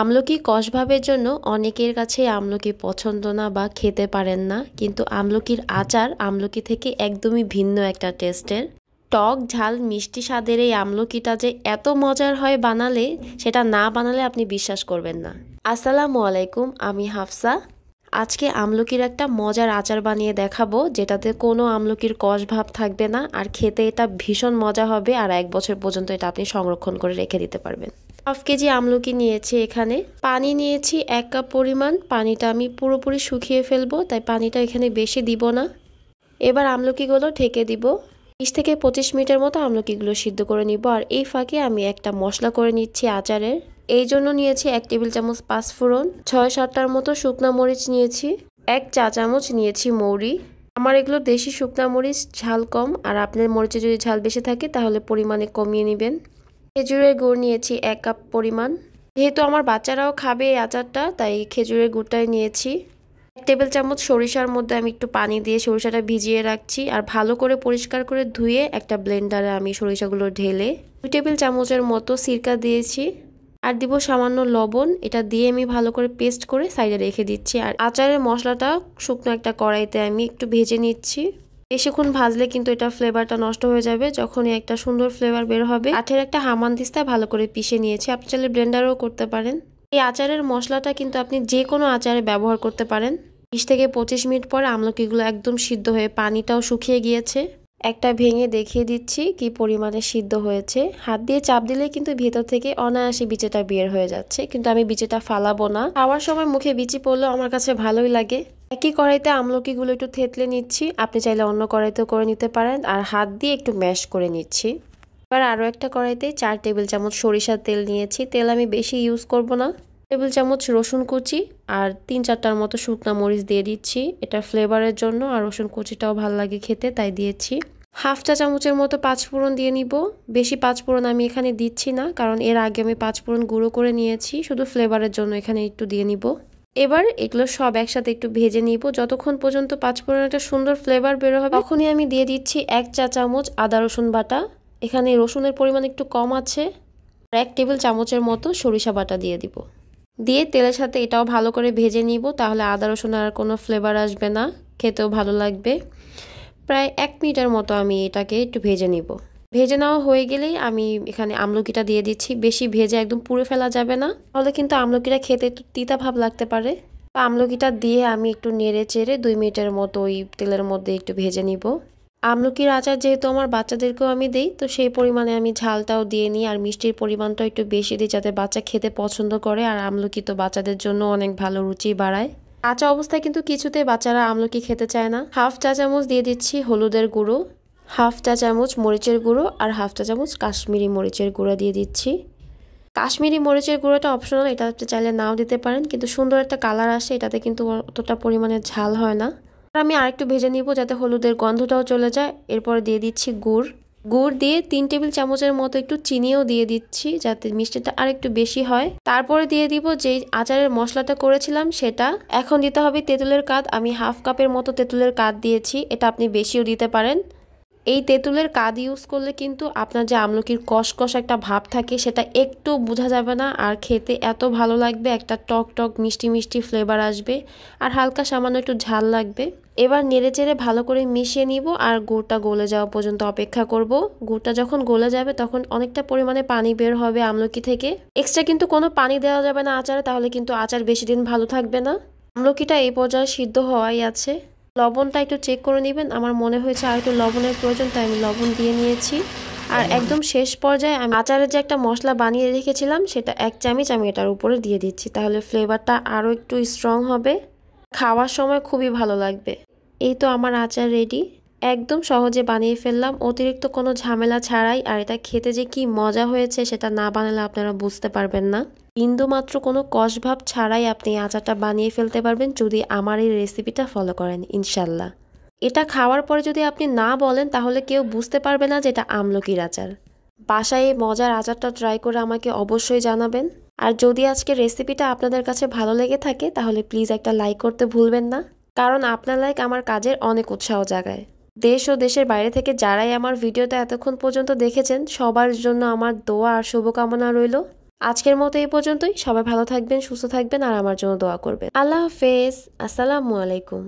আমলকি কষভাবের জন্য অনেকের কাছে আমলকি পছন্দ না বা খেতে পারেন না, কিন্তু আমলকির আচার আমলকি থেকে একদমই ভিন্ন একটা টেস্টের। টক ঝাল মিষ্টি স্বাদের এই আমলকিটা যে এত মজার হয় বানালে, সেটা না বানালে আপনি বিশ্বাস করবেন না। আসসালামু আলাইকুম, আমি হাফসা। আজকে আমলকির একটা মজার আচার বানিয়ে দেখাবো, যেটাতে কোনো আমলকির কষ ভাব থাকবে না, আর খেতে এটা ভীষণ মজা হবে, আর 1 বছর পর্যন্ত এটা আপনি সংরক্ষণ করে রেখে দিতে পারবেন। 1/2 কেজি আমলকি নিয়েছি। এখানে পানি নিয়েছি 1 কাপ পরিমাণ। পানিটা আমি পুরোপুরি শুকিয়ে ফেলবো, তাই পানিটা এখানে বেশি দিব না। এবার আমলকিগুলো ঢেকে দিব। 20 থেকে 25 মিনিটের মতো আমলকিগুলো সিদ্ধ করে নিব। আর এই ফাঁকে আমি একটা মশলা করে নিচ্ছি আচারের। এই জন্য নিয়েছি 1 টেবিল চামচ পাঁচফোড়ন, 6-7টার মতো শুকনা মরিচ নিয়েছি, 1 চা চামচ নিয়েছি মৌরি। আমার এগুলো দেশি শুকনা মরিচ, ঝাল কম, আর আপনার মরিচে যদি ঝাল বেশি থাকে তাহলে পরিমাণে কমিয়ে নেবেন। খেজুরের গুড় নিয়েছি 1 কাপ পরিমাণ। যেহেতু আমার বাচ্চারাও খাবে এই আচারটা, তাই খেজুরের গুড়টাই নিয়েছি। 1 টেবিল চামচ সরিষার মধ্যে আমি একটু পানি দিয়ে সরিষাটা ভিজিয়ে রাখছি, আর ভালো করে পরিষ্কার করে ধুয়ে একটা ব্লেন্ডারে আমি সরিষাগুলো ঢেলে 2 টেবিল চামচের মতো সিরকা দিয়েছি, আর দিব সামান্য লবণ। এটা দিয়ে আমি ভালো করে পেস্ট করে সাইডে রেখে দিচ্ছি। আর আচারের মশলাটা শুকনো একটা কড়াইতে আমি একটু ভেজে নিচ্ছি। বেশিক্ষণ ভাজলে কিন্তু এটা ফ্লেভারটা নষ্ট হয়ে যাবে। যখনই একটা সুন্দর ফ্লেভার বের হবে, কাঠের একটা হামানদিস্তায় ভালো করে পিষে নিয়েছি। আপনি চাইলে ব্লেন্ডারও করতে পারেন। এই আচারের মশলাটা কিন্তু আপনি যে কোনো আচারে ব্যবহার করতে পারেন। 20 থেকে 25 মিনিট পরে আমলকিগুলো একদম সিদ্ধ হয়ে পানিটাও শুকিয়ে গিয়েছে। একটা ভেঙে দেখিয়ে দিচ্ছি কি পরিমাণে সিদ্ধ হয়েছে। হাত দিয়ে চাপ দিলে কিন্তু ভেতর থেকে অনায়াসে বিচিটা বের হয়ে যাচ্ছে, কিন্তু আমি বিচিটা ফালাবো না। খাওয়ার সময় মুখে বিচি পড়লেও আমার কাছে ভালোই লাগে। একই কড়াইতে আমলকিগুলো একটু থেতলে নিচ্ছি। আপনি চাইলে অন্য কড়াইতেও করে নিতে পারেন। আর হাত দিয়ে একটু ম্যাশ করে নিচ্ছি। এবার আরও একটা কড়াইতে 4 টেবিল চামচ সরিষার তেল নিয়েছি। তেল আমি বেশি ইউজ করব না। টেবিল চামচ রসুন কুচি আর 3-4টার মতো শুকনা মরিচ দিয়ে দিচ্ছি, এটা ফ্লেভারের জন্য। আর রসুন কুচিটাও ভালো লাগে খেতে, তাই দিয়েছি। 1/2 চা চামচের মতো পাঁচফোড়ন দিয়ে নিব। বেশি পাঁচফোড়ন আমি এখানে দিচ্ছি না, কারণ এর আগে আমি পাঁচফোড়ন গুঁড়ো করে নিয়েছি। শুধু ফ্লেভারের জন্য এখানে একটু দিয়ে নিব। এবার এগুলো সব একসাথে একটু ভেজে নিব। যতক্ষণ পর্যন্ত পাঁচফোড়নের একটা সুন্দর ফ্লেভার বের হবে, তখনই আমি দিয়ে দিচ্ছি 1 চা চামচ আদা রসুন বাটা। এখানে রসুনের পরিমাণ একটু কম আছে। আর 1 টেবিল চামচের মতো সরিষা বাটা দিয়ে দিব। দিয়ে তেলের সাথে এটাও ভালো করে ভেজে নিব, তাহলে আদা রসুন আর কোনো ফ্লেভার আসবে না, খেতেও ভালো লাগবে। প্রায় 1 মিনিটের মতো আমি এটাকে একটু ভেজে নিব। ভেজে নেওয়া হয়ে গেলেই আমি এখানে আমলকিটা দিয়ে দিচ্ছি। বেশি ভেজে একদম পুড়ে ফেলা যাবে না, তাহলে কিন্তু আমলকিটা খেতে একটু তিতা ভাব লাগতে পারে। আমলকিটা দিয়ে আমি একটু নেড়ে চেড়ে 2 মিনিটের মতো ওই তেলের মধ্যে একটু ভেজে নিব। আমলকির আচার যেহেতু আমার বাচ্চাদেরকেও আমি দিই, তো সেই পরিমাণে আমি ঝালটাও দিয়ে নিই, আর মিষ্টির পরিমাণটাও একটু বেশি দিই, যাতে বাচ্চা খেতে পছন্দ করে। আর আমলকি তো বাচ্চাদের জন্য অনেক ভালো রুচি বাড়ায়। কাঁচা অবস্থায় কিন্তু কিছুতেই বাচ্চারা আমলকি খেতে চায় না। 1/2 চা চামচ দিয়ে দিচ্ছি হলুদের গুঁড়ো, 1/2 চা চামচ মরিচের গুঁড়ো, আর 1/2 চা চামচ কাশ্মীরি মরিচের গুঁড়ো দিয়ে দিচ্ছি। কাশ্মীরি মরিচের গুঁড়োটা অপশনাল, এটা আপনি চাইলে নাও দিতে পারেন, কিন্তু সুন্দর একটা কালার আসে এটাতে, কিন্তু অতটা পরিমাণে ঝাল হয় না। আর আমি আরেকটু ভেজে নিব যাতে হলুদের গন্ধটাও চলে যায়। এরপর দিয়ে দিচ্ছি গুড়। গুড় দিয়ে 3 টেবিল চামচের মতো একটু চিনিও দিয়ে দিচ্ছি, যাতে মিষ্টিটা আরেকটু বেশি হয়। তারপরে দিয়ে দিব যে আচারের মশলাটা করেছিলাম সেটা। এখন দিতে হবে তেঁতুলের কাঠ। আমি 1/2 কাপের মতো তেঁতুলের কাঠ দিয়েছি, এটা আপনি বেশিও দিতে পারেন। এই তেঁতুলের কাঠ ইউজ করলে কিন্তু আপনার যে আমলকির কষকষ একটা ভাব থাকে, সেটা একটু বোঝা যাবে না, আর খেতে এত ভালো লাগবে। একটা টক টক মিষ্টি মিষ্টি ফ্লেভার আসবে, আর হালকা সামান্য একটু ঝাল লাগবে। এবার নেড়ে চেড়ে ভালো করে মিশিয়ে নিব, আর গুড়টা গলে যাওয়া পর্যন্ত অপেক্ষা করব। গুড়টা যখন গলে যাবে, তখন অনেকটা পরিমাণে পানি বের হবে আমলকি থেকে। এক্সট্রা কিন্তু কোনো পানি দেওয়া যাবে না আচারে, তাহলে কিন্তু আচার বেশি দিন ভালো থাকবে না। আমলকিটা এই পর্যায়ে সিদ্ধ হওয়াই আছে। লবণটা একটু চেক করে নেবেন। আমার মনে হয়েছে আর একটু লবণের প্রয়োজন, তাই আমি লবণ দিয়ে নিয়েছি। আর একদম শেষ পর্যায়ে আমি আচারের যে একটা মশলা বানিয়ে রেখেছিলাম, সেটা 1 চামচ আমি এটার উপরে দিয়ে দিচ্ছি, তাহলে ফ্লেভারটা আরও একটু স্ট্রং হবে। খাওয়ার সময় খুবই ভালো লাগবে। এই তো আমার আচার রেডি। একদম সহজে বানিয়ে ফেললাম, অতিরিক্ত কোনো ঝামেলা ছাড়াই। আর এটা খেতে যে কি মজা হয়েছে, সেটা না বানালে আপনারা বুঝতে পারবেন না। বিন্দুমাত্র কোনো কষ ভাব ছাড়াই আপনি আচারটা বানিয়ে ফেলতে পারবেন, যদি আমার এই রেসিপিটা ফলো করেন ইনশাল্লাহ। এটা খাওয়ার পরে যদি আপনি না বলেন, তাহলে কেউ বুঝতে পারবে না যে এটা আমলকির আচার। বাসায় এই মজার আচারটা ট্রাই করে আমাকে অবশ্যই জানাবেন। আর যদি আজকের রেসিপিটা আপনাদের কাছে ভালো লেগে থাকে, তাহলে প্লিজ একটা লাইক করতে ভুলবেন না, কারণ আপনার লাইক আমার কাজের অনেক উৎসাহ জাগায়। দেশ ও দেশের বাইরে থেকে যারাই আমার ভিডিওটা এতক্ষণ পর্যন্ত দেখেছেন, সবার জন্য আমার দোয়া আর শুভকামনা রইল। আজকের মতো এই পর্যন্তই। সবাই ভালো থাকবেন, সুস্থ থাকবেন আর আমার জন্য দোয়া করবেন। আল্লাহ হাফেজ। আসসালামু আলাইকুম।